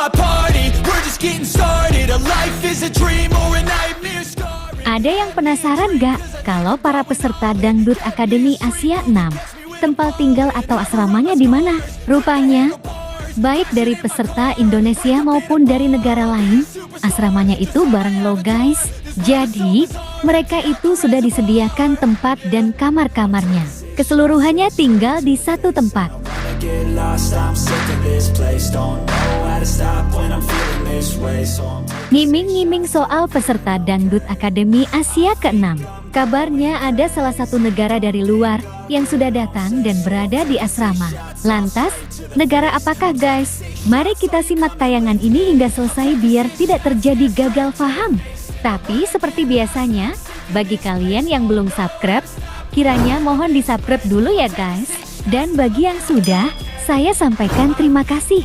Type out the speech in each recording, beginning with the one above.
my party. We're just getting started. A life is a dream or a nightmare scarring. Ada yang penasaran gak kalau para peserta Dangdut Akademi Asia 6 tempat tinggal atau asramanya di mana? Rupanya baik dari peserta Indonesia maupun dari negara lain, asramanya itu bareng lo guys. Jadi, mereka itu sudah disediakan tempat dan kamar-kamarnya. Keseluruhannya tinggal di satu tempat. Ngiming-ngiming soal peserta Dangdut Akademi Asia ke-6. Kabarnya ada salah satu negara dari luar yang sudah datang dan berada di asrama. Lantas, negara apakah guys? Mari kita simak tayangan ini hingga selesai biar tidak terjadi gagal paham. Tapi seperti biasanya, bagi kalian yang belum subscribe, kiranya mohon di-subscribe dulu ya guys. Dan bagi yang sudah, saya sampaikan terima kasih.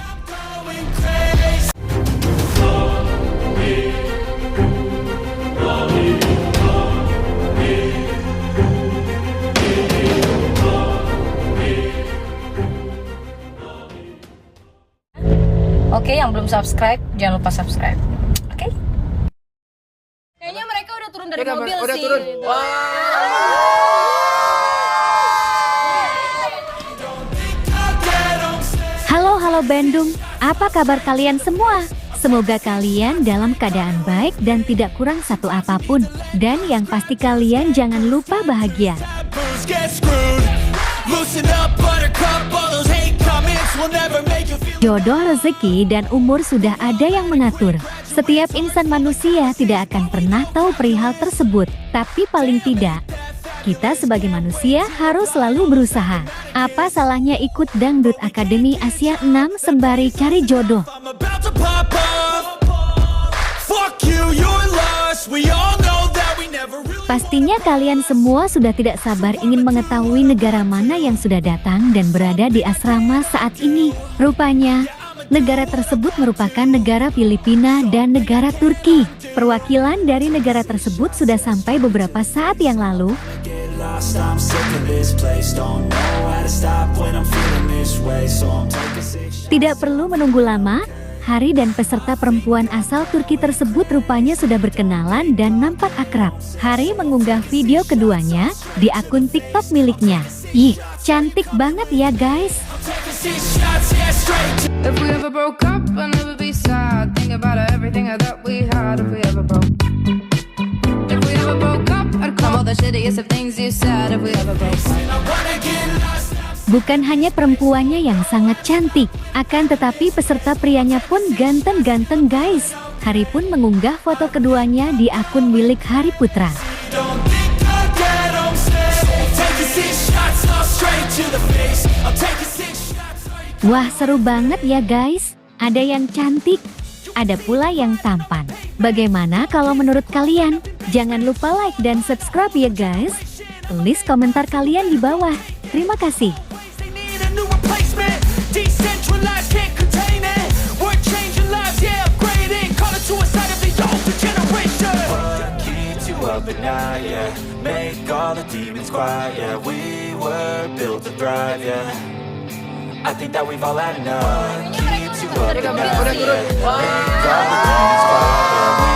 Oke, yang belum subscribe, jangan lupa subscribe. Oke? Kayaknya mereka udah turun dari mobil udah sih. turun. Halo Bandung, apa kabar kalian semua? Semoga kalian dalam keadaan baik dan tidak kurang satu apapun. Dan yang pasti kalian jangan lupa bahagia. Jodoh, rezeki, dan umur sudah ada yang mengatur. Setiap insan manusia tidak akan pernah tahu perihal tersebut. Tapi paling tidak, kita sebagai manusia harus selalu berusaha. Apa salahnya ikut Dangdut Akademi Asia 6 sembari cari jodoh? Pastinya kalian semua sudah tidak sabar ingin mengetahui negara mana yang sudah datang dan berada di asrama saat ini. Rupanya, negara tersebut merupakan negara Filipina dan negara Turki. Perwakilan dari negara tersebut sudah sampai beberapa saat yang lalu. Tidak perlu menunggu lama, Hari dan peserta perempuan asal Turki tersebut rupanya sudah berkenalan dan nampak akrab. Hari mengunggah video keduanya di akun TikTok miliknya. Ih, cantik banget ya guys. If we ever broke up, I'll never be sad. Think about everything I thought we had. If we ever broke up, I'd call all the shittiest of things you said. If we ever broke up. Bukan hanya perempuannya yang sangat cantik, akan tetapi peserta prianya pun ganteng-ganteng guys. Hari pun mengunggah foto keduanya di akun milik Hari Putra. Wah, seru banget ya guys. Ada yang cantik, ada pula yang tampan. Bagaimana kalau menurut kalian? Jangan lupa like dan subscribe ya guys. Tulis komentar kalian di bawah. Terima kasih. Up at night, yeah. Make all the demons quiet, yeah. We were built to thrive, yeah. I think that we've all had enough. Keeps you up at night, yeah. Make all the demons quiet, yeah.